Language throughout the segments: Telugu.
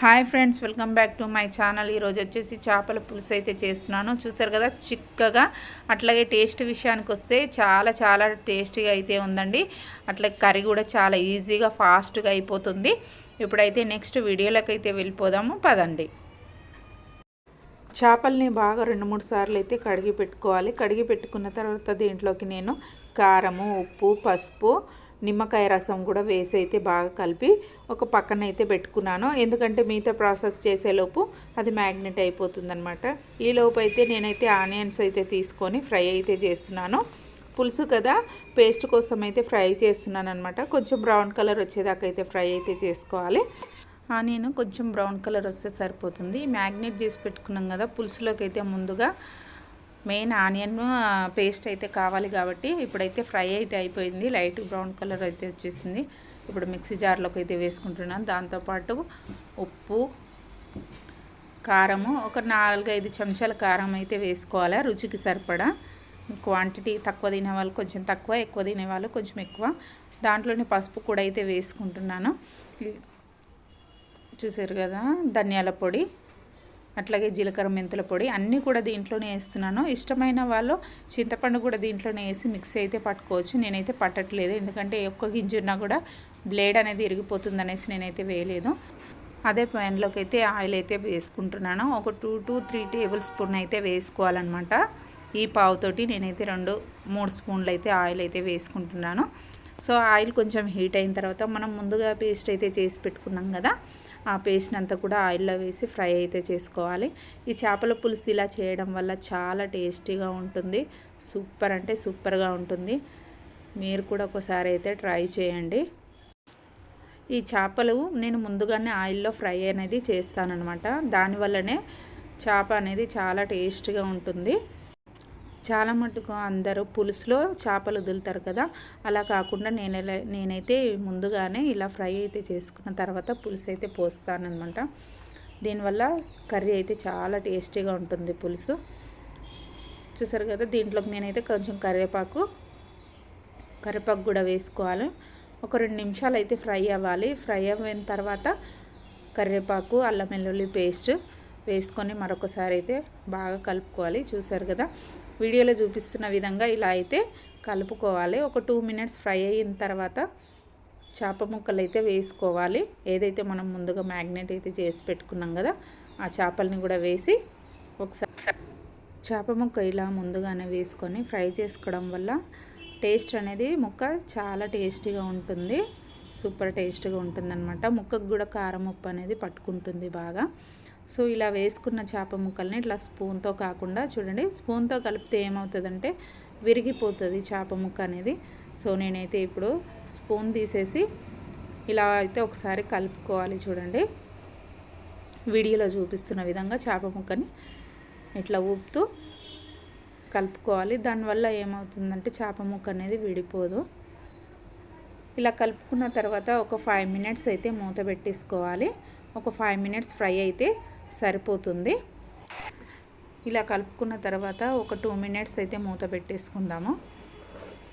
Hi friends, welcome back to my channel. ఈరోజు వచ్చేసి చేపల పులుసు అయితే చేస్తున్నాను. చూసారు కదా, చిక్కగా. అట్లాగే టేస్ట్ విషయానికి వస్తే చాలా చాలా టేస్టీగా అయితే ఉందండి. అట్లాగే కర్రీ కూడా చాలా ఈజీగా ఫాస్ట్గా అయిపోతుంది. ఇప్పుడైతే నెక్స్ట్ వీడియోలోకి అయితే వెళ్ళిపోదాము, పదండి. చేపల్ని బాగా 2-3 సార్లు అయితే కడిగి పెట్టుకోవాలి. కడిగి పెట్టుకున్న తర్వాత దీంట్లోకి నేను కారము, ఉప్పు, పసుపు, నిమ్మకాయ రసం కూడా వేసి అయితే బాగా కలిపి ఒక పక్కన అయితే పెట్టుకున్నాను. ఎందుకంటే మిగతా ప్రాసెస్ చేసేలోపు అది మ్యాగ్నెట్ అయిపోతుందనమాట. ఈలోపు అయితే నేనైతే ఆనియన్స్ అయితే తీసుకొని ఫ్రై అయితే చేస్తున్నాను. పులుసు కదా, పేస్ట్ కోసం అయితే ఫ్రై చేస్తున్నాను అనమాట. కొంచెం బ్రౌన్ కలర్ వచ్చేదాకా అయితే ఫ్రై అయితే చేసుకోవాలి. ఆనియన్ కొంచెం బ్రౌన్ కలర్ వస్తే సరిపోతుంది. మ్యాగ్నెట్ చేసి పెట్టుకున్నాం కదా, పులుసులోకి అయితే ముందుగా మెయిన్ ఆనియన్ పేస్ట్ అయితే కావాలి కాబట్టి ఇప్పుడైతే ఫ్రై అయితే అయిపోయింది. లైట్ బ్రౌన్ కలర్ అయితే వచ్చేసింది. ఇప్పుడు మిక్సీ జార్లోకి అయితే వేసుకుంటున్నాను. దాంతోపాటు ఉప్పు, కారము ఒక 4-5 చెంచాల కారం అయితే వేసుకోవాలి, రుచికి సరిపడా. క్వాంటిటీ తక్కువ తినే వాళ్ళు కొంచెం తక్కువ, ఎక్కువ తినే వాళ్ళు కొంచెం ఎక్కువ. దాంట్లోనే పసుపు కూడా అయితే వేసుకుంటున్నాను. చూసారు కదా, ధనియాల పొడి, అట్లాగే జీలకర్ర, మెంతుల పొడి అన్నీ కూడా దీంట్లోనే వేస్తున్నాను. ఇష్టమైన వాళ్ళు చింతపండు కూడా దీంట్లోనే వేసి మిక్స్ అయితే పట్టుకోవచ్చు. నేనైతే పట్టట్లేదు, ఎందుకంటే ఒక్క గింజ ఉన్నా కూడా బ్లేడ్ అనేది ఇరిగిపోతుంది అనేసి నేనైతే వేయలేదు. అదే ప్యాన్లోకి అయితే ఆయిల్ అయితే వేసుకుంటున్నాను. ఒక 2-3 టేబుల్ స్పూన్ అయితే వేసుకోవాలన్నమాట. ఈ పావుతోటి నేనైతే 2-3 స్పూన్లు అయితే ఆయిల్ అయితే వేసుకుంటున్నాను. సో ఆయిల్ కొంచెం హీట్ అయిన తర్వాత మనం ముందుగా పేస్ట్ అయితే చేసి పెట్టుకున్నాం కదా, ఆ పేస్ట్ అంతా కూడా ఆయిల్లో వేసి ఫ్రై అయితే చేసుకోవాలి. ఈ చేపల పులుసు ఇలా చేయడం వల్ల చాలా టేస్టీగా ఉంటుంది. సూపర్ అంటే సూపర్గా ఉంటుంది. మీరు కూడా ఒకసారి అయితే ట్రై చేయండి. ఈ చేపలు నేను ముందుగానే ఆయిల్లో ఫ్రై అనేది చేస్తానన్నమాట. దానివల్లనే చేప అనేది చాలా టేస్టీగా ఉంటుంది. చాలా మటుకు అందరూ పులుసులో చేపలు వదులుతారు కదా, అలా కాకుండా నేనైతే ముందుగానే ఇలా ఫ్రై అయితే చేసుకున్న తర్వాత పులుసు అయితే పోస్తానన్నమాట. దీనివల్ల కర్రీ అయితే చాలా టేస్టీగా ఉంటుంది పులుసు. చూసారు కదా, దీంట్లోకి నేనైతే కొంచెం కరివేపాకు కూడా వేసుకోవాలి. ఒక 2 నిమిషాలు అయితే ఫ్రై అవ్వాలి. ఫ్రై అయిన తర్వాత కరివేపాకు, అల్లం వెల్లుల్లి పేస్ట్ వేసుకొని మరొకసారి అయితే బాగా కలుపుకోవాలి. చూసారు కదా, వీడియోలో చూపిస్తున్న విధంగా ఇలా అయితే కలుపుకోవాలి. ఒక 2 మినిట్స్ ఫ్రై అయిన తర్వాత చేప ముక్కలు అయితే వేసుకోవాలి. ఏదైతే మనం ముందుగా మ్యాగ్నెట్ అయితే చేసి పెట్టుకున్నాం కదా, ఆ చేపల్ని కూడా వేసి ఒకసారి చేప ముక్క ఇలా ముందుగానే వేసుకొని ఫ్రై చేసుకోవడం వల్ల టేస్ట్ అనేది ముక్క చాలా టేస్టీగా ఉంటుంది. సూపర్ టేస్ట్గా ఉంటుందన్నమాట. ముక్కకు కూడా కారం, ఉప్పు అనేది పట్టుకుంటుంది బాగా. సో ఇలా వేసుకున్న చేప ముక్కల్ని ఇట్లా స్పూన్తో కాకుండా, చూడండి, స్పూన్తో కలిపితే ఏమవుతుందంటే విరిగిపోతుంది చేప ముక్క అనేది. సో నేనైతే ఇప్పుడు స్పూన్ తీసేసి ఇలా అయితే ఒకసారి కలుపుకోవాలి. చూడండి, వీడియోలో చూపిస్తున్న విధంగా చేప ముక్కని ఇట్లా ఊపుతూ కలుపుకోవాలి. దానివల్ల ఏమవుతుందంటే చేప ముక్క అనేది విడిపోదు. ఇలా కలుపుకున్న తర్వాత ఒక 5 మినిట్స్ అయితే మూత పెట్టేసుకోవాలి. ఒక 5 మినిట్స్ ఫ్రై అయితే సరిపోతుంది. ఇలా కలుపుకున్న తర్వాత ఒక 2 మినిట్స్ అయితే మూత పెట్టేసుకుందాము.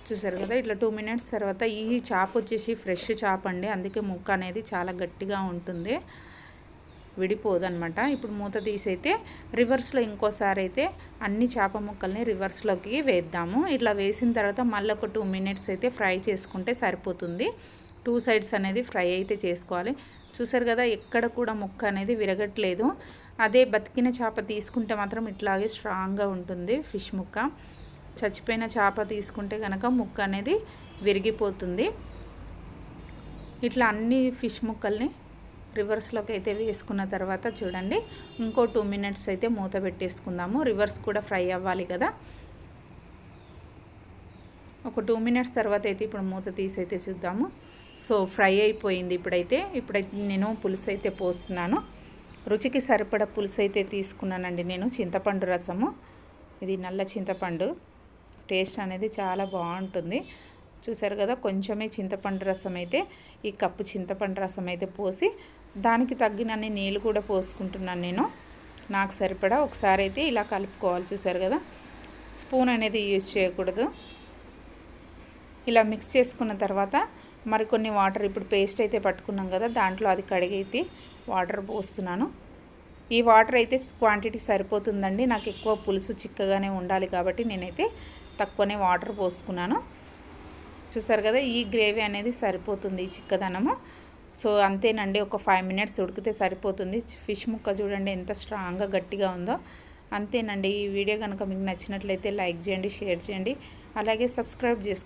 చూసారు కదా, ఇట్లా 2 మినిట్స్ తర్వాత ఈ చేప వచ్చేసి ఫ్రెష్ చేప అండి, అందుకే ముక్క అనేది చాలా గట్టిగా ఉంటుంది, విడిపోదన్నమాట. ఇప్పుడు మూత తీసైతే రివర్స్లో ఇంకోసారి అయితే అన్ని చేప ముక్కల్ని రివర్స్లోకి వేద్దాము. ఇట్లా వేసిన తర్వాత మళ్ళీ ఒక 2 మినిట్స్ అయితే ఫ్రై చేసుకుంటే సరిపోతుంది. 2 సైడ్స్ అనేది ఫ్రై అయితే చేసుకోవాలి. చూసారు కదా, ఎక్కడ కూడా ముక్క అనేది విరగట్లేదు. అదే బతికిన చేప తీసుకుంటే మాత్రం ఇట్లాగే స్ట్రాంగ్గా ఉంటుంది ఫిష్ ముక్క. చచ్చిపోయిన చేప తీసుకుంటే కనుక ముక్క అనేది విరిగిపోతుంది. ఇట్లా అన్ని ఫిష్ ముక్కల్ని రివర్స్లోకి అయితే వేసుకున్న తర్వాత చూడండి, ఇంకో 2 మినిట్స్ అయితే మూత పెట్టేసుకుందాము. రివర్స్ కూడా ఫ్రై అవ్వాలి కదా. ఒక 2 మినిట్స్ తర్వాత అయితే ఇప్పుడు మూత తీసి అయితే చూద్దాము. సో ఫ్రై అయిపోయింది. ఇప్పుడైతే నేను పులుసు అయితే పోస్తున్నాను. రుచికి సరిపడా పులుసు అయితే తీసుకున్నానండి నేను. చింతపండు రసము, ఇది నల్ల చింతపండు, టేస్ట్ అనేది చాలా బాగుంటుంది. చూసారు కదా, కొంచెమే చింతపండు రసం అయితే, ఈ కప్పు చింతపండు రసం అయితే పోసి దానికి తగ్గినన్ని నీళ్ళు కూడా పోసుకుంటున్నాను నేను, నాకు సరిపడా. ఒకసారి అయితే ఇలా కలుపుకోవాలి. చూసారు కదా, స్పూన్ అనేది యూజ్ చేయకూడదు. ఇలా మిక్స్ చేసుకున్న తర్వాత మరికొన్ని వాటర్, ఇప్పుడు పేస్ట్ అయితే పట్టుకున్నాం కదా, దాంట్లో అది కడిగైతే వాటర్ పోస్తున్నాను. ఈ వాటర్ అయితే క్వాంటిటీ సరిపోతుందండి. నాకు ఎక్కువ పులుసు చిక్కగానే ఉండాలి కాబట్టి నేనైతే తక్కువనే వాటర్ పోసుకున్నాను. చూసారు కదా, ఈ గ్రేవీ అనేది సరిపోతుంది ఈ చిక్కదనము. సో అంతేనండి, ఒక 5 మినిట్స్ ఉడికితే సరిపోతుంది. ఫిష్ ముక్క చూడండి ఎంత స్ట్రాంగ్గా గట్టిగా ఉందో. అంతేనండి. ఈ వీడియో కనుక మీకు నచ్చినట్లయితే లైక్ చేయండి, షేర్ చేయండి, అలాగే సబ్స్క్రైబ్ చేసుకోండి.